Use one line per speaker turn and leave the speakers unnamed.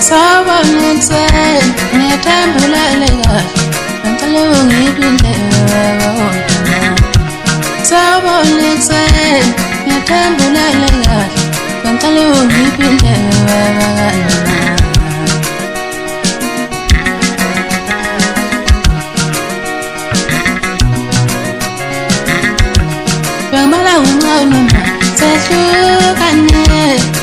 Sabonetse ngiyatambulalela ngicela ungibindelela Sabonetse ngiyatambulalela ngicela ungibindelela Bangala ungqonoma sehlukane